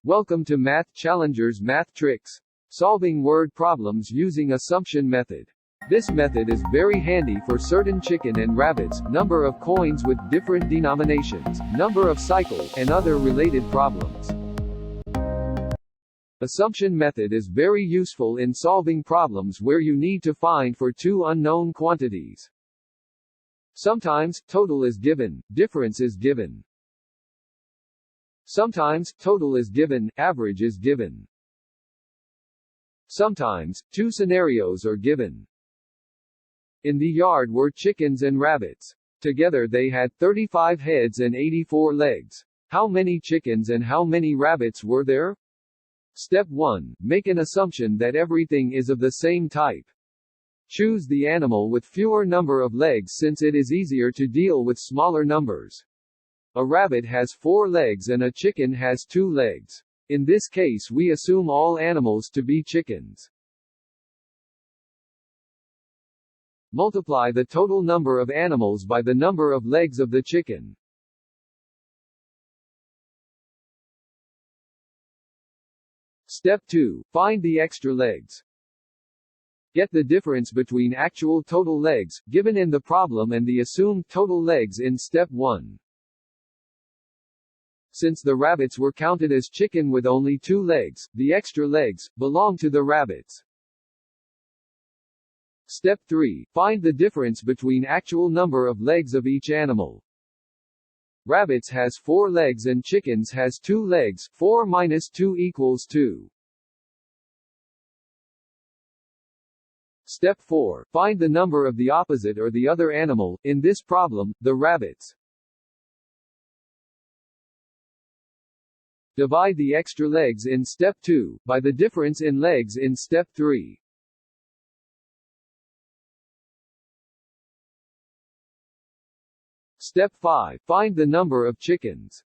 Welcome to Math Challengers Math Tricks. Solving word problems using assumption method. This method is very handy for certain chicken and rabbits, number of coins with different denominations, number of cycles, and other related problems. Assumption method is very useful in solving problems where you need to find for two unknown quantities. Sometimes, total is given, difference is given. Sometimes, total is given, average is given. Sometimes, two scenarios are given. In the yard were chickens and rabbits. Together they had 35 heads and 84 legs. How many chickens and how many rabbits were there? Step 1. Make an assumption that everything is of the same type. Choose the animal with fewer number of legs since it is easier to deal with smaller numbers. A rabbit has 4 legs and a chicken has 2 legs. In this case we assume all animals to be chickens. Multiply the total number of animals by the number of legs of the chicken. Step 2. Find the extra legs. Get the difference between actual total legs, given in the problem, and the assumed total legs in step 1. Since the rabbits were counted as chicken with only 2 legs, the extra legs belong to the rabbits. Step 3. Find the difference between actual number of legs of each animal. Rabbits has 4 legs and chickens has 2 legs. 4 minus 2 equals 2. Step 4. Find the number of the opposite or the other animal, in this problem, the rabbits. Divide the extra legs in step 2, by the difference in legs in step 3. Step 5. Find the number of chickens.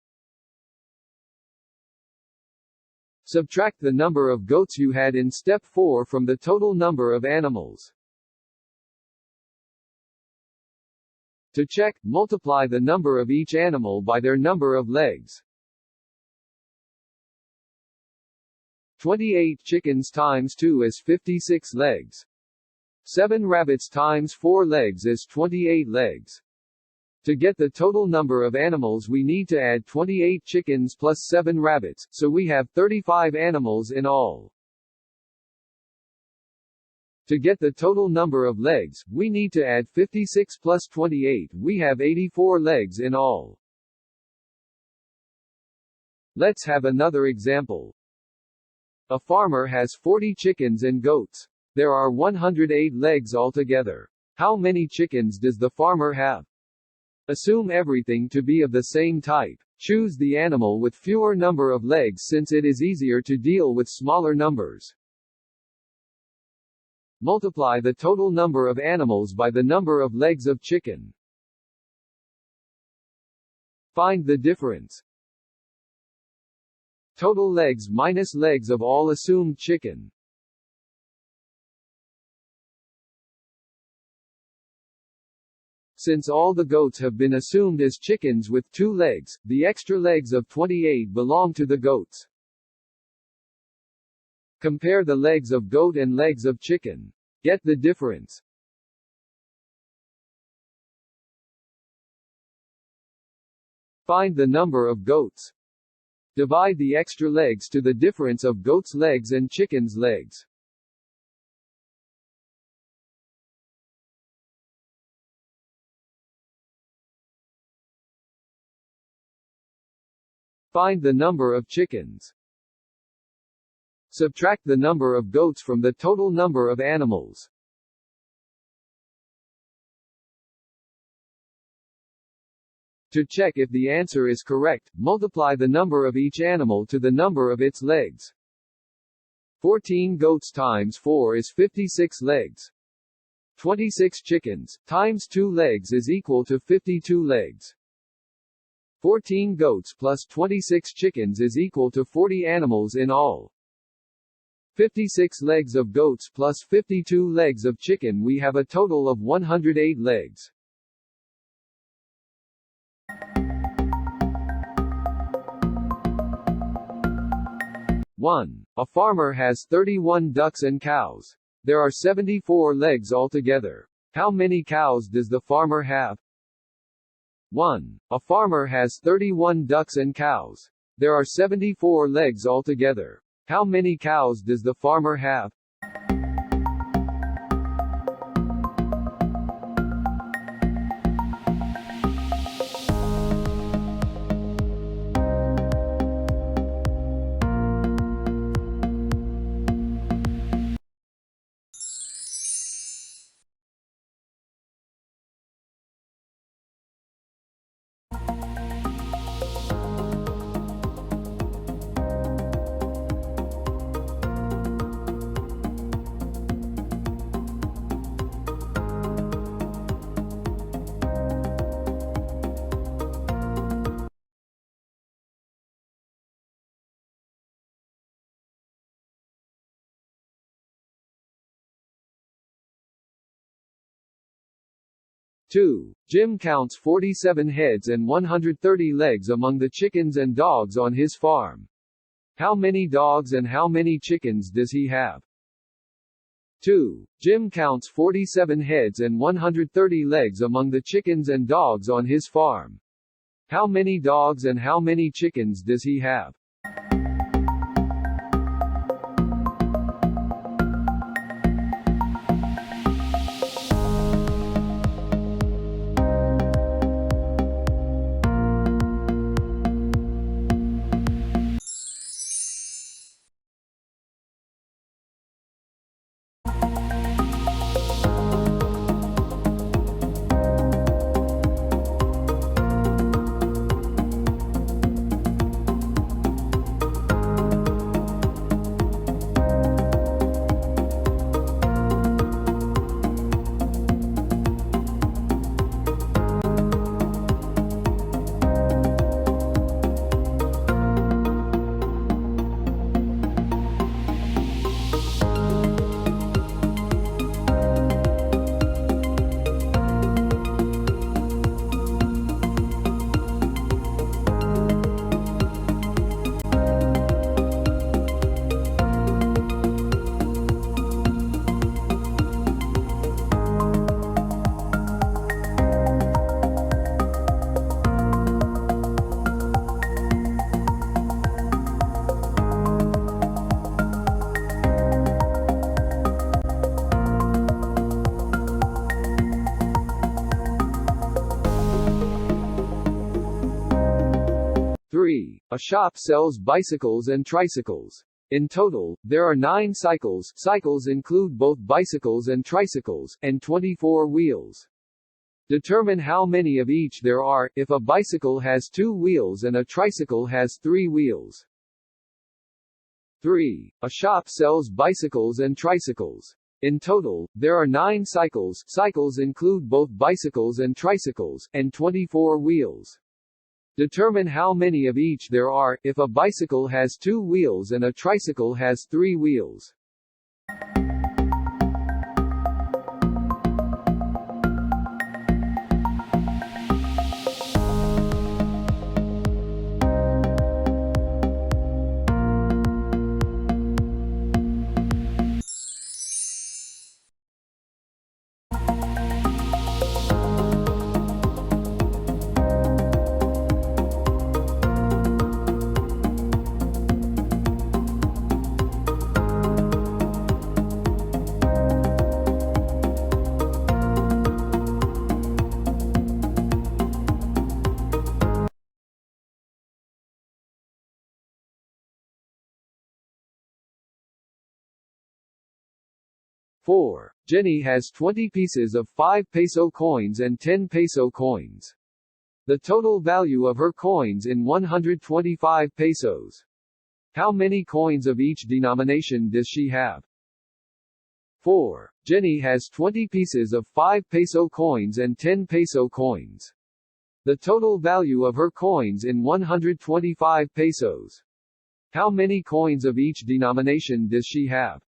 Subtract the number of goats you had in step 4 from the total number of animals. To check, multiply the number of each animal by their number of legs. 28 chickens times 2 is 56 legs. 7 rabbits times 4 legs is 28 legs. To get the total number of animals we need to add 28 chickens plus 7 rabbits, so we have 35 animals in all. To get the total number of legs, we need to add 56 plus 28, we have 84 legs in all. Let's have another example. A farmer has 40 chickens and goats. There are 108 legs altogether. How many chickens does the farmer have? Assume everything to be of the same type. Choose the animal with fewer number of legs since it is easier to deal with smaller numbers. Multiply the total number of animals by the number of legs of chicken. Find the difference. Total legs minus legs of all assumed chicken. Since all the goats have been assumed as chickens with 2 legs, the extra legs of 28 belong to the goats. Compare the legs of goat and legs of chicken. Get the difference. Find the number of goats. Divide the extra legs to the difference of goat's legs and chicken's legs. Find the number of chickens. Subtract the number of goats from the total number of animals. To check if the answer is correct, multiply the number of each animal to the number of its legs. 14 goats times 4 is 56 legs. 26 chickens, times 2 legs is equal to 52 legs. 14 goats plus 26 chickens is equal to 40 animals in all. 56 legs of goats plus 52 legs of chicken, we have a total of 108 legs. 1. A farmer has 31 ducks and cows. There are 74 legs altogether. How many cows does the farmer have? 1. A farmer has 31 ducks and cows. There are 74 legs altogether. How many cows does the farmer have? Two. Jim counts 47 heads and 130 legs among the chickens and dogs on his farm. How many dogs and how many chickens does he have? 2. Jim counts 47 heads and 130 legs among the chickens and dogs on his farm. How many dogs and how many chickens does he have? Three. A shop sells bicycles and tricycles. In total, there are 9 cycles. Cycles include both bicycles and tricycles, and 24 wheels. Determine how many of each there are, if a bicycle has 2 wheels and a tricycle has 3 wheels. 3. A shop sells bicycles and tricycles. In total, there are 9 cycles. Cycles include both bicycles and tricycles, and 24 wheels. Determine how many of each there are, if a bicycle has 2 wheels and a tricycle has 3 wheels. Four. Jenny has 20 pieces of 5-peso coins and 10-peso coins. The total value of her coins is 125 pesos. How many coins of each denomination does she have? 4. Jenny has 20 pieces of 5-peso coins and 10-peso coins. The total value of her coins is 125 pesos. How many coins of each denomination does she have?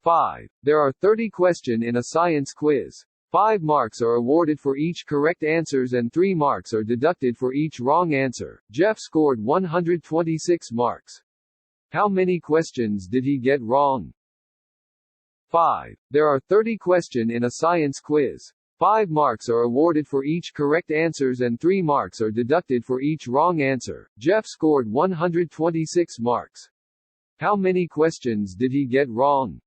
5. There are 30 questions in a science quiz. 5 marks are awarded for each correct answers and 3 marks are deducted for each wrong answer. Jeff scored 126 marks. How many questions did he get wrong? 5. There are 30 questions in a science quiz. 5 marks are awarded for each correct answers and 3 marks are deducted for each wrong answer. Jeff scored 126 marks. How many questions did he get wrong?